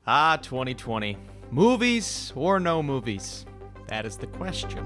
2020. Movies or no movies? That is the question.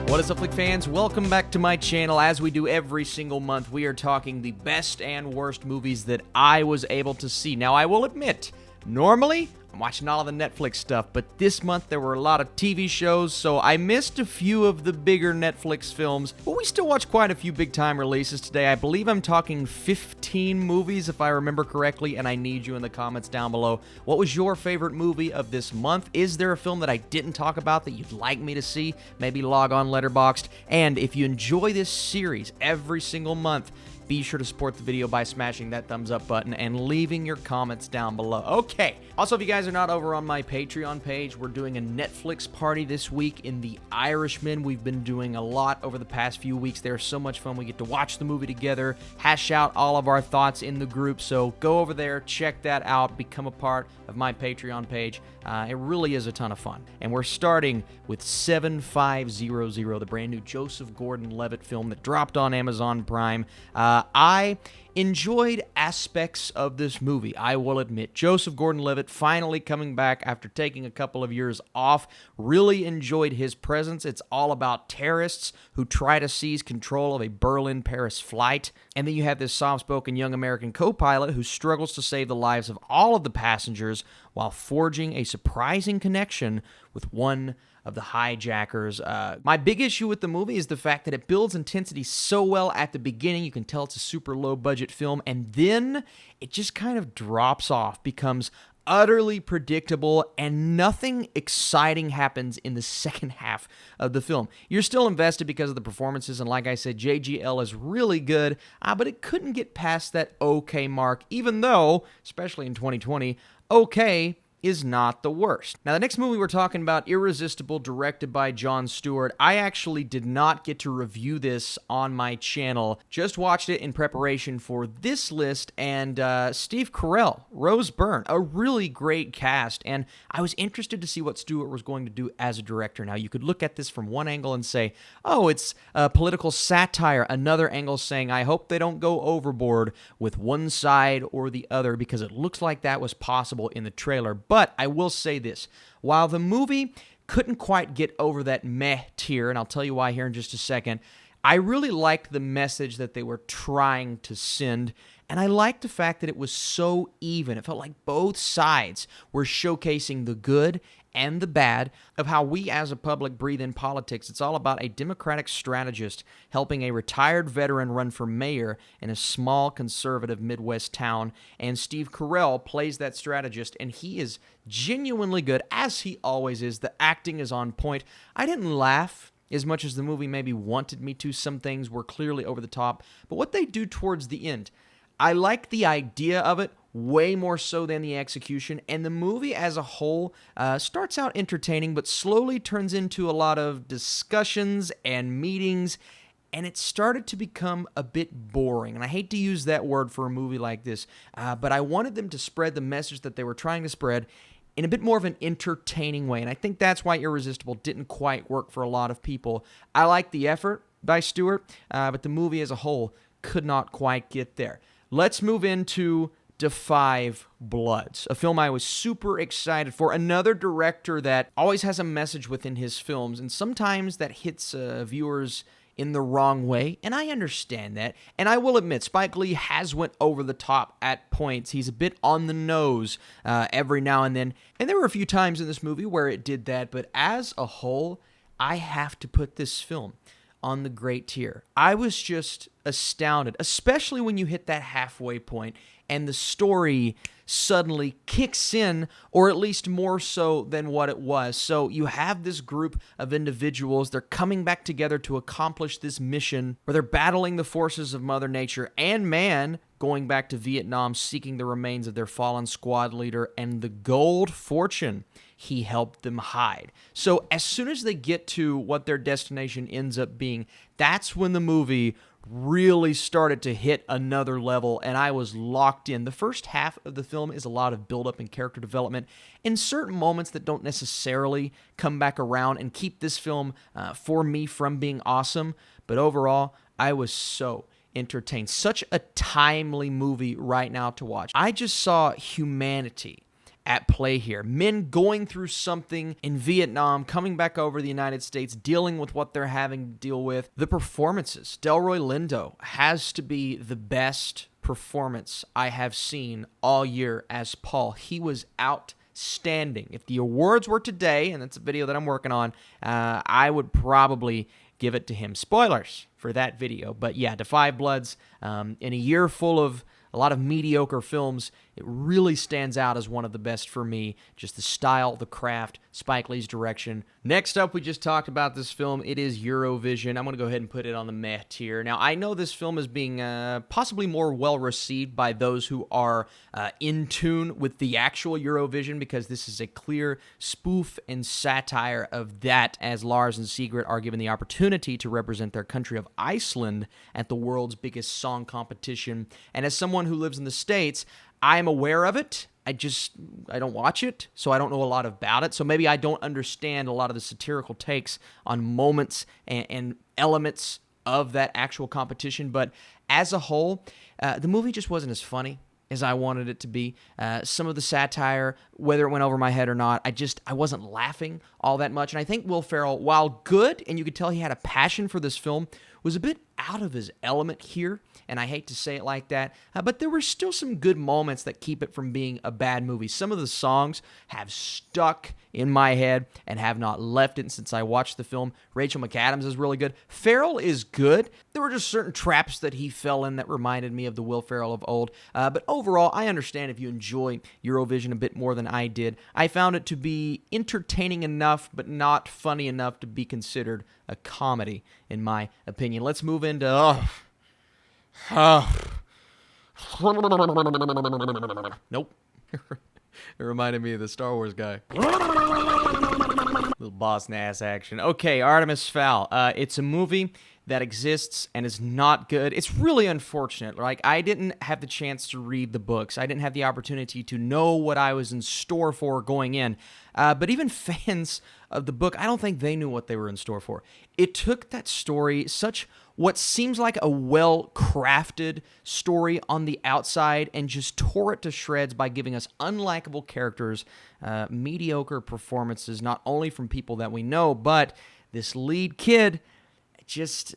What is up, Flick fans? Welcome back to my channel. As we do every single month, we are talking the best and worst movies that I was able to see. Now, I will admit, normally, I'm watching all of the Netflix stuff, but this month there were a lot of TV shows, so I missed a few of the bigger Netflix films, but we still watched quite a few big-time releases today. I believe I'm talking 15 movies, if I remember correctly, and I need you in the comments down below. What was your favorite movie of this month? Is there a film that I didn't talk about that you'd like me to see? Maybe log on Letterboxd. And if you enjoy this series every single month, be sure to support the video by smashing that thumbs up button and leaving your comments down below. Okay. Also, if you guys are not over on my Patreon page, we're doing a Netflix party this week in The Irishman. We've been doing a lot over the past few weeks. They're so much fun. We get to watch the movie together, hash out all of our thoughts in the group. So go over there, check that out, become a part of my Patreon page. It really is a ton of fun. And we're starting with 7500, the brand new Joseph Gordon-Levitt film that dropped on Amazon Prime. I enjoyed aspects of this movie, I will admit. Joseph Gordon-Levitt finally coming back after taking a couple of years off. Really enjoyed his presence. It's all about terrorists who try to seize control of a Berlin-Paris flight. And then you have this soft-spoken young American co-pilot who struggles to save the lives of all of the passengers while forging a surprising connection with one of the hijackers. My big issue with the movie is the fact that it builds intensity so well at the beginning. You can tell it's a super low-budget film, and then it just kind of drops off, becomes utterly predictable, and nothing exciting happens in the second half of the film. You're still invested because of the performances, and like I said, JGL is really good, but it couldn't get past that okay mark, even though, especially in 2020, okay is not the worst. Now, the next movie we're talking about, Irresistible, directed by Jon Stewart. I actually did not get to review this on my channel. Just watched it in preparation for this list, and Steve Carell, Rose Byrne, a really great cast, and I was interested to see what Stewart was going to do as a director. Now, you could look at this from one angle and say, oh, it's political satire. Another angle saying, I hope they don't go overboard with one side or the other, because it looks like that was possible in the trailer. But I will say this, while the movie couldn't quite get over that meh tier, and I'll tell you why here in just a second, I really liked the message that they were trying to send, and I liked the fact that it was so even. It felt like both sides were showcasing the good and the bad of how we as a public breathe in politics. It's all about a Democratic strategist helping a retired veteran run for mayor in a small conservative Midwest town, and Steve Carell plays that strategist, and he is genuinely good, as he always is. The acting is on point. I didn't laugh as much as the movie maybe wanted me to. Some things were clearly over the top, but what they do towards the end, I like the idea of it way more so than the execution, and the movie as a whole starts out entertaining, but slowly turns into a lot of discussions and meetings, and it started to become a bit boring. And I hate to use that word for a movie like this, but I wanted them to spread the message that they were trying to spread in a bit more of an entertaining way, and I think that's why Irresistible didn't quite work for a lot of people. I like the effort by Stewart, but the movie as a whole could not quite get there. Let's move into Da 5 Bloods, a film I was super excited for. Another director that always has a message within his films, and sometimes that hits viewers in the wrong way, and I understand that. And I will admit, Spike Lee has went over the top at points. He's a bit on the nose every now and then, and there were a few times in this movie where it did that, but as a whole, I have to put this film on the great tier. I was just astounded, especially when you hit that halfway point and the story suddenly kicks in, or at least more so than what it was. So you have this group of individuals, they're coming back together to accomplish this mission where they're battling the forces of Mother Nature and man, going back to Vietnam, seeking the remains of their fallen squad leader and the gold fortune he helped them hide. So as soon as they get to what their destination ends up being, that's when the movie really started to hit another level, and I was locked in. The first half of the film is a lot of build-up and character development in certain moments that don't necessarily come back around and keep this film, for me, from being awesome. But overall, I was so entertained. Such a timely movie right now to watch. I just saw humanity at play here. Men going through something in Vietnam, coming back over the United States, dealing with what they're having to deal with. The performances. Delroy Lindo has to be the best performance I have seen all year as Paul. He was outstanding. If the awards were today, and that's a video that I'm working on, I would probably give it to him. Spoilers for that video. But yeah, Da 5 Bloods, in a year full of a lot of mediocre films, it really stands out as one of the best for me. Just the style, the craft, Spike Lee's direction. Next up, we just talked about this film. It is Eurovision. I'm going to go ahead and put it on the meh tier. Now, I know this film is being possibly more well-received by those who are in tune with the actual Eurovision, because this is a clear spoof and satire of that, as Lars and Sigrid are given the opportunity to represent their country of Iceland at the world's biggest song competition. And as someone who lives in the States, I am aware of it. I don't watch it, so I don't know a lot about it. So maybe I don't understand a lot of the satirical takes on moments and elements of that actual competition. But as a whole, the movie just wasn't as funny as I wanted it to be. Some of the satire, whether it went over my head or not, I wasn't laughing all that much. And I think Will Ferrell, while good, and you could tell he had a passion for this film, was a bit out of his element here, and I hate to say it like that, but there were still some good moments that keep it from being a bad movie. Some of the songs have stuck in my head and have not left it since I watched the film. Rachel McAdams is really good. Ferrell is good. There were just certain traps that he fell in that reminded me of the Will Ferrell of old, but overall, I understand if you enjoy Eurovision a bit more than I did. I found it to be entertaining enough, but not funny enough to be considered a comedy, in my opinion. Let's move into... Nope. It reminded me of the Star Wars guy. Little boss nass action. Okay, Artemis Fowl. It's a movie that exists and is not good. It's really unfortunate. Like, I didn't have the chance to read the books. I didn't have the opportunity to know what I was in store for going in. But even fans of the book, I don't think they knew what they were in store for. It took that story, such what seems like a well-crafted story on the outside, and just tore it to shreds by giving us unlikable characters, mediocre performances, not only from people that we know, but this lead kid.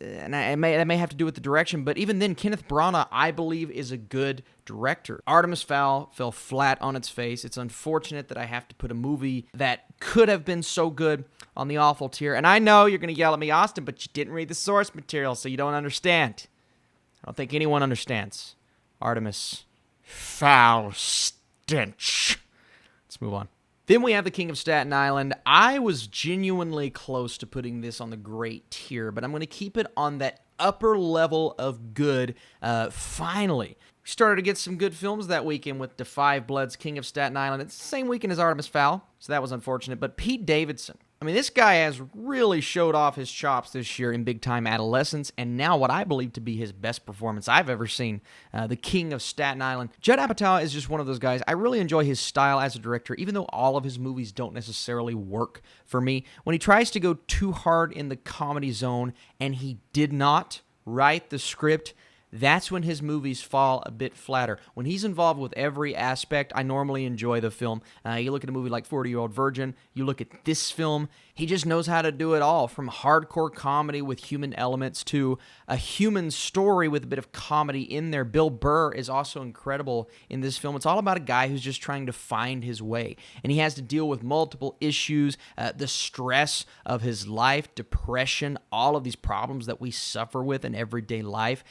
And that may have to do with the direction, but even then, Kenneth Branagh, I believe, is a good director. Artemis Fowl fell flat on its face. It's unfortunate that I have to put a movie that could have been so good on the awful tier. And I know you're going to yell at me, Austin, but you didn't read the source material, so you don't understand. I don't think anyone understands. Artemis Fowl stench. Let's move on. Then we have The King of Staten Island. I was genuinely close to putting this on the great tier, but I'm going to keep it on that upper level of good. Finally, we started to get some good films that weekend with Da 5 Bloods, King of Staten Island. It's the same weekend as Artemis Fowl, so that was unfortunate. But Pete Davidson, I mean, this guy has really showed off his chops this year in Big Time Adolescence, and now what I believe to be his best performance I've ever seen, The King of Staten Island. Judd Apatow is just one of those guys. I really enjoy his style as a director, even though all of his movies don't necessarily work for me. When he tries to go too hard in the comedy zone, and he did not write the script, that's when his movies fall a bit flatter. When he's involved with every aspect, I normally enjoy the film. You look at a movie like 40-Year-Old Virgin, you look at this film, he just knows how to do it all, from hardcore comedy with human elements to a human story with a bit of comedy in there. Bill Burr is also incredible in this film. It's all about a guy who's just trying to find his way, and he has to deal with multiple issues, the stress of his life, depression, all of these problems that we suffer with in everyday life.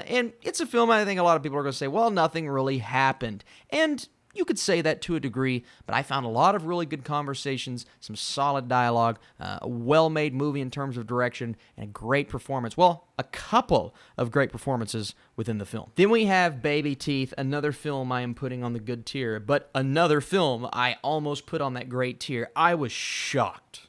And it's a film I think a lot of people are going to say, well, nothing really happened. And you could say that to a degree, but I found a lot of really good conversations, some solid dialogue, a well-made movie in terms of direction, and a great performance. Well, a couple of great performances within the film. Then we have Babyteeth, another film I am putting on the good tier, but another film I almost put on that great tier. I was shocked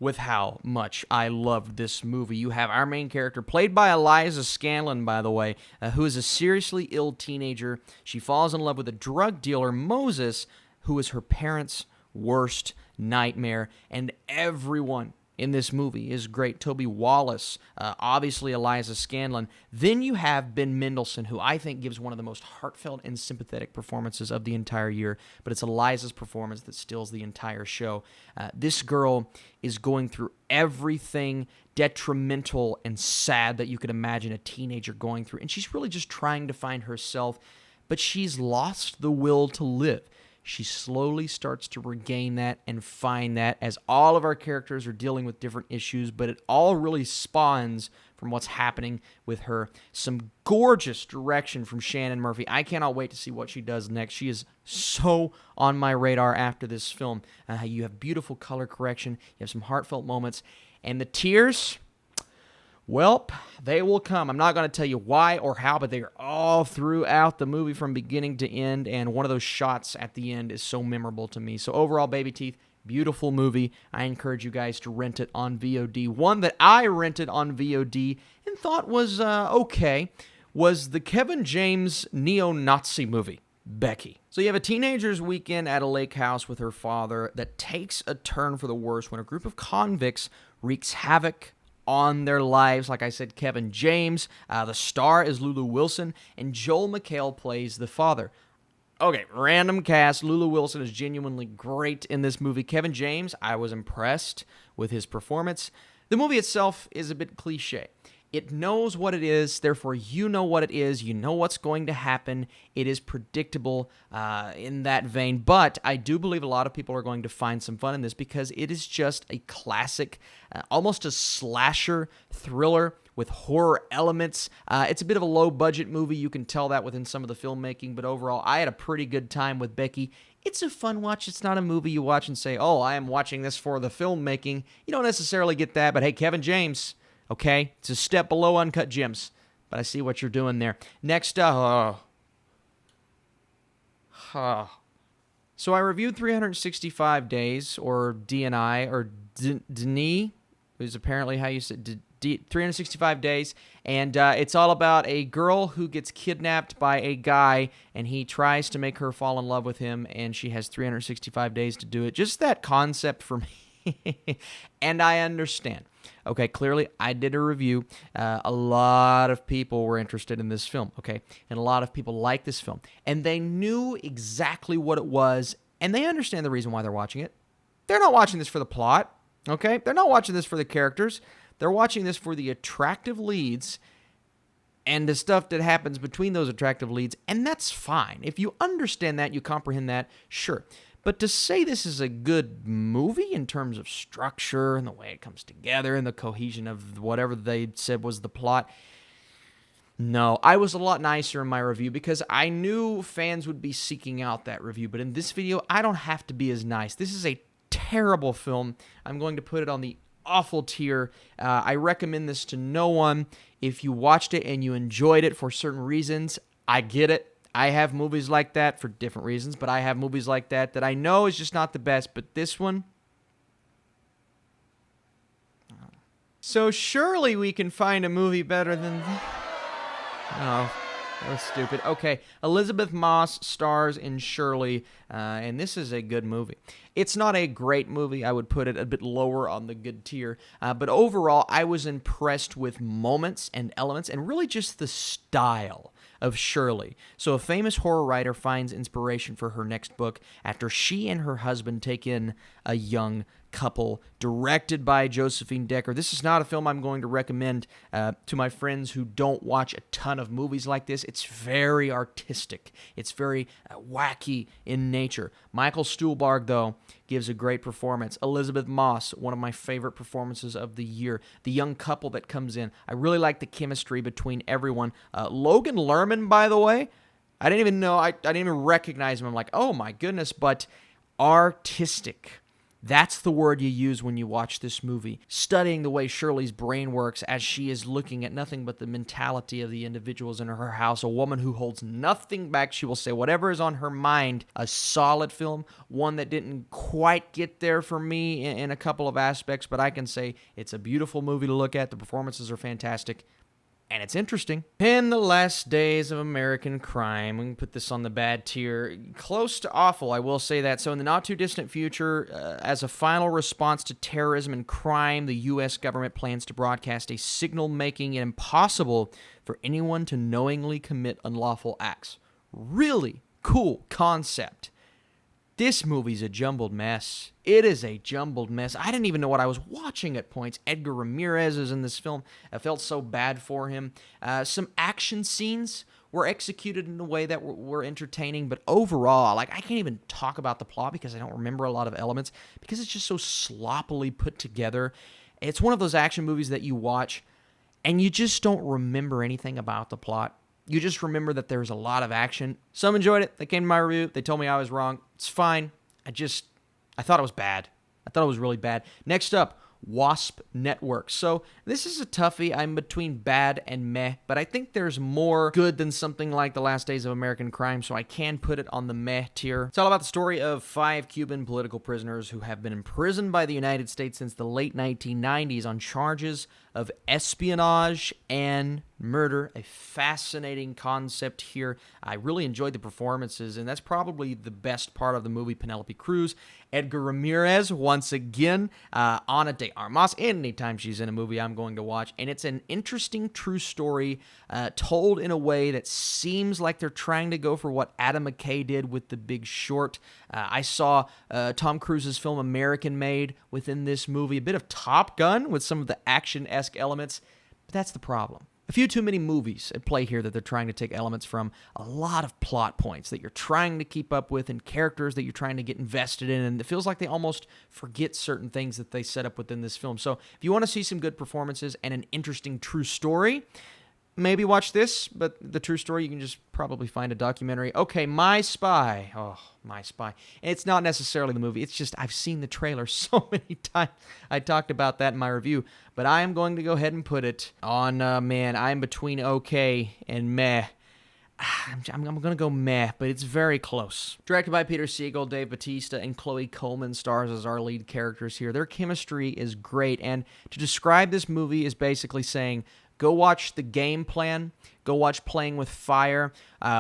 with how much I loved this movie. You have our main character, played by Eliza Scanlon, by the way, who is a seriously ill teenager. She falls in love with a drug dealer, Moses, who is her parents' worst nightmare, and everyone in this movie is great. Toby Wallace, obviously Eliza Scanlon. Then you have Ben Mendelsohn, who I think gives one of the most heartfelt and sympathetic performances of the entire year, but it's Eliza's performance that steals the entire show. This girl is going through everything detrimental and sad that you could imagine a teenager going through, and she's really just trying to find herself, but she's lost the will to live. She slowly starts to regain that and find that as all of our characters are dealing with different issues, but it all really spawns from what's happening with her. Some gorgeous direction from Shannon Murphy. I cannot wait to see what she does next. She is so on my radar after this film. You have beautiful color correction. You have some heartfelt moments. And the tears, well, they will come. I'm not going to tell you why or how, but they are all throughout the movie from beginning to end, and one of those shots at the end is so memorable to me. So overall, Babyteeth, beautiful movie. I encourage you guys to rent it on VOD. One that I rented on VOD and thought was okay was the Kevin James neo-Nazi movie, Becky. So you have a teenager's weekend at a lake house with her father that takes a turn for the worse when a group of convicts wreaks havoc on their lives. Like I said, Kevin James, the star is Lulu Wilson, and Joel McHale plays the father. Okay, random cast. Lulu Wilson is genuinely great in this movie. Kevin James, I was impressed with his performance. The movie itself is a bit cliche. It knows what it is, therefore you know what it is, you know what's going to happen. It is predictable in that vein, but I do believe a lot of people are going to find some fun in this because it is just a classic, almost a slasher thriller with horror elements. It's a bit of a low-budget movie. You can tell that within some of the filmmaking, but overall, I had a pretty good time with Becky. It's a fun watch. It's not a movie you watch and say, oh, I am watching this for the filmmaking. You don't necessarily get that, but hey, Kevin James, okay? It's a step below Uncut Gems, but I see what you're doing there. Next up, so I reviewed 365 Days, or DNI, or Denis, is apparently how you said 365 Days, and it's all about a girl who gets kidnapped by a guy, and he tries to make her fall in love with him, and she has 365 days to do it. Just that concept for me, and I understand. Okay, clearly I did a review. A lot of people were interested in this film, okay? And a lot of people like this film. And they knew exactly what it was, and they understand the reason why they're watching it. They're not watching this for the plot, okay? They're not watching this for the characters. They're watching this for the attractive leads and the stuff that happens between those attractive leads, and that's fine. If you understand that, you comprehend that, sure. But to say this is a good movie in terms of structure and the way it comes together and the cohesion of whatever they said was the plot, no. I was a lot nicer in my review because I knew fans would be seeking out that review. But in this video, I don't have to be as nice. This is a terrible film. I'm going to put it on the awful tier. I recommend this to no one. If you watched it and you enjoyed it for certain reasons, I get it. I have movies like that for different reasons, but I have movies like that that I know is just not the best, but this one... So surely we can find a movie better than... Oh, that was stupid. Okay, Elizabeth Moss stars in Shirley, and this is a good movie. It's not a great movie. I would put it a bit lower on the good tier, but overall, I was impressed with moments and elements, and really just the style of Shirley. So a famous horror writer finds inspiration for her next book after she and her husband take in a young couple, directed by Josephine Decker. This is not a film I'm going to recommend to my friends who don't watch a ton of movies like this. It's very artistic. It's very wacky in nature. Michael Stuhlbarg, though, gives a great performance. Elizabeth Moss, one of my favorite performances of the year. The young couple that comes in. I really like the chemistry between everyone. Logan Lerman, by the way, I didn't even know, I didn't even recognize him. I'm like, oh my goodness, but artistic. That's the word you use when you watch this movie. Studying the way Shirley's brain works as she is looking at nothing but the mentality of the individuals in her house. A woman who holds nothing back. She will say whatever is on her mind. A solid film. One that didn't quite get there for me in a couple of aspects, but I can say it's a beautiful movie to look at. The performances are fantastic. and it's interesting. In the last days of American crime, we can put this on the bad tier. Close to awful, I will say that. So in the not-too-distant future, as a final response to terrorism and crime, the U.S. government plans to broadcast a signal making it impossible for anyone to knowingly commit unlawful acts. Really cool concept. This movie's a jumbled mess. It is a jumbled mess. I didn't even know what I was watching at points. Edgar Ramirez is in this film. I felt so bad for him. Some action scenes were executed in a way that were entertaining, but overall, I can't even talk about the plot because I don't remember a lot of elements because it's just so sloppily put together. It's one of those action movies that you watch and you just don't remember anything about the plot. You just remember that there's a lot of action. Some enjoyed it. They came to my review. They told me I was wrong. It's fine. I thought it was bad. I thought it was really bad. Next up, Wasp Network. So this is a toughie. I'm between bad and meh, but I think there's more good than something like The Last Days of American Crime, so I can put it on the meh tier. It's all about the story of 5 Cuban political prisoners who have been imprisoned by the United States since the late 1990s on charges of espionage and murder. A fascinating concept here. I really enjoyed the performances, and that's probably the best part of the movie. Penelope Cruz, Edgar Ramirez, once again, Ana de Armas. Anytime she's in a movie, I'm going to watch. And it's an interesting true story told in a way that seems like they're trying to go for what Adam McKay did with The Big Short. I saw Tom Cruise's film American Made within this movie. A bit of Top Gun with some of the action-esque elements. But that's the problem. A few too many movies at play here that they're trying to take elements from, a lot of plot points that you're trying to keep up with and characters that you're trying to get invested in, and it feels like they almost forget certain things that they set up within this film. So if you want to see some good performances and an interesting true story, maybe watch this, but the true story, you can just probably find a documentary. Okay, My Spy. Oh, My Spy. And it's not necessarily the movie. It's just I've seen the trailer so many times. I talked about that in my review, but I am going to go ahead and put it on, I'm between okay and meh. I'm going to go meh, but it's very close. Directed by Peter Siegel, Dave Bautista, and Chloe Coleman stars as our lead characters here. Their chemistry is great, and to describe this movie is basically saying, go watch The Game Plan. Go watch Playing with Fire.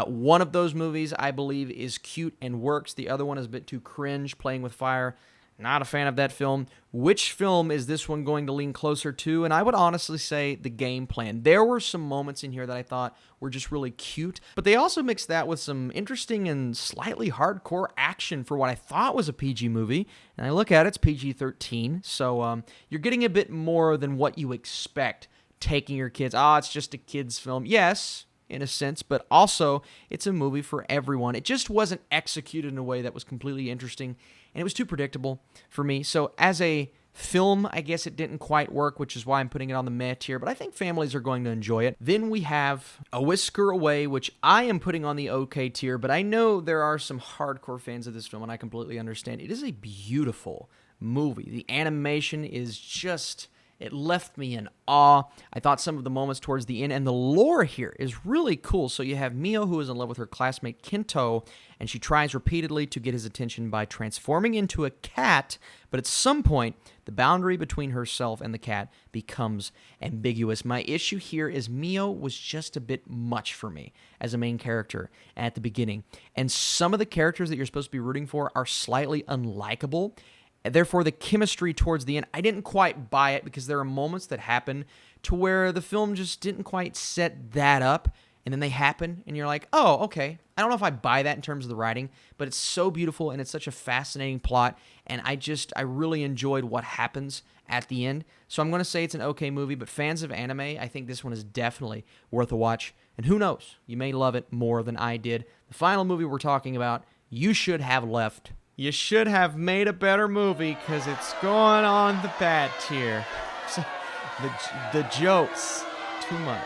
One of those movies, I believe, is cute and works. The other one is a bit too cringe, Playing with Fire. Not a fan of that film. Which film is this one going to lean closer to? And I would honestly say The Game Plan. There were some moments in here that I thought were just really cute, but they also mixed that with some interesting and slightly hardcore action for what I thought was a PG movie. And I look at it, it's PG-13, so you're getting a bit more than what you expect taking your kids. It's just a kid's film. Yes, in a sense, but also it's a movie for everyone. It just wasn't executed in a way that was completely interesting, and it was too predictable for me. So as a film, I guess it didn't quite work, which is why I'm putting it on the meh tier, but I think families are going to enjoy it. Then we have A Whisker Away, which I am putting on the okay tier, but I know there are some hardcore fans of this film, and I completely understand. It is a beautiful movie. The animation is just... it left me in awe. I thought some of the moments towards the end, and the lore here is really cool. So you have Mio, who is in love with her classmate Kento, and she tries repeatedly to get his attention by transforming into a cat, but at some point, the boundary between herself and the cat becomes ambiguous. My issue here is Mio was just a bit much for me as a main character at the beginning, and some of the characters that you're supposed to be rooting for are slightly unlikable. Therefore, the chemistry towards the end, I didn't quite buy it because there are moments that happen to where the film just didn't quite set that up, and then they happen, and you're like, oh, okay. I don't know if I buy that in terms of the writing, but it's so beautiful, and it's such a fascinating plot, and I really enjoyed what happens at the end. So I'm going to say it's an okay movie, but fans of anime, I think this one is definitely worth a watch, and who knows, you may love it more than I did. The final movie we're talking about, You Should Have Left. You should have made a better movie because it's going on the bad tier. The jokes, too much.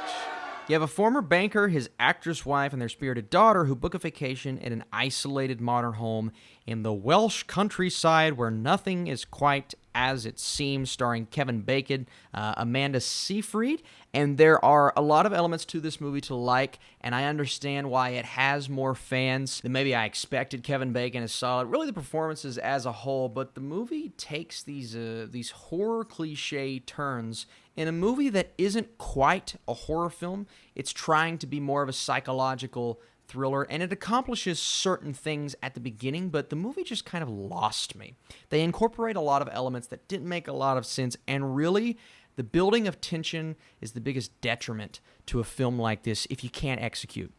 You have a former banker, his actress wife, and their spirited daughter who book a vacation at an isolated modern home in the Welsh countryside where nothing is quite as it seems, starring Kevin Bacon, Amanda Seyfried, and there are a lot of elements to this movie to like, and I understand why it has more fans than maybe I expected. Kevin Bacon is solid, really the performances as a whole, but the movie takes these horror cliche turns In a movie that isn't quite a horror film, it's trying to be more of a psychological thriller, and it accomplishes certain things at the beginning, but the movie just kind of lost me. They incorporate a lot of elements that didn't make a lot of sense, and really, the building of tension is the biggest detriment to a film like this if you can't execute.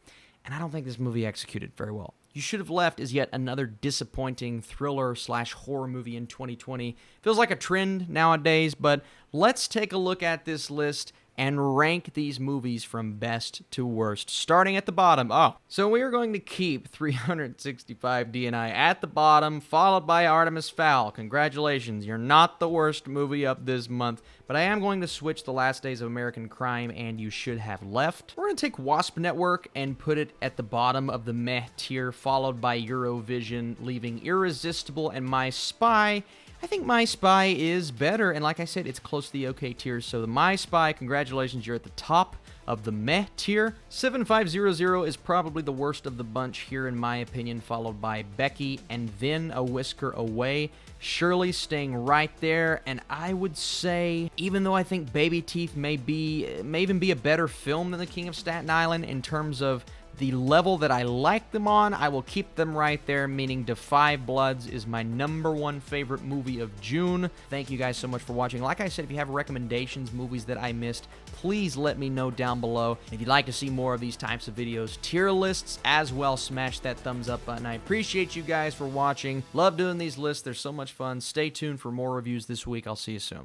And I don't think this movie executed very well. You Should Have Left is yet another disappointing thriller/horror movie in 2020. Feels like a trend nowadays, but let's take a look at this list and rank these movies from best to worst, starting at the bottom. So we are going to keep 365 DNI at the bottom, followed by Artemis Fowl. Congratulations, you're not the worst movie of this month, but I am going to switch The Last Days of American Crime and You Should Have Left. We're going to take Wasp Network and put it at the bottom of the meh tier, followed by Eurovision, leaving Irresistible and My Spy. I think My Spy is better, and like I said, it's close to the okay tier, so the My Spy, congratulations, you're at the top of the meh tier. 7500 is probably the worst of the bunch here in my opinion, followed by Becky and then A Whisker Away. Shirley staying right there, and I would say, even though I think Babyteeth may even be a better film than The King of Staten Island in terms of the level that I like them on, I will keep them right there, meaning Defy Bloods is my #1 favorite movie of June. Thank you guys so much for watching. Like I said, if you have recommendations, movies that I missed, please let me know down below. If you'd like to see more of these types of videos, tier lists as well, smash that thumbs up button. I appreciate you guys for watching. Love doing these lists. They're so much fun. Stay tuned for more reviews this week. I'll see you soon.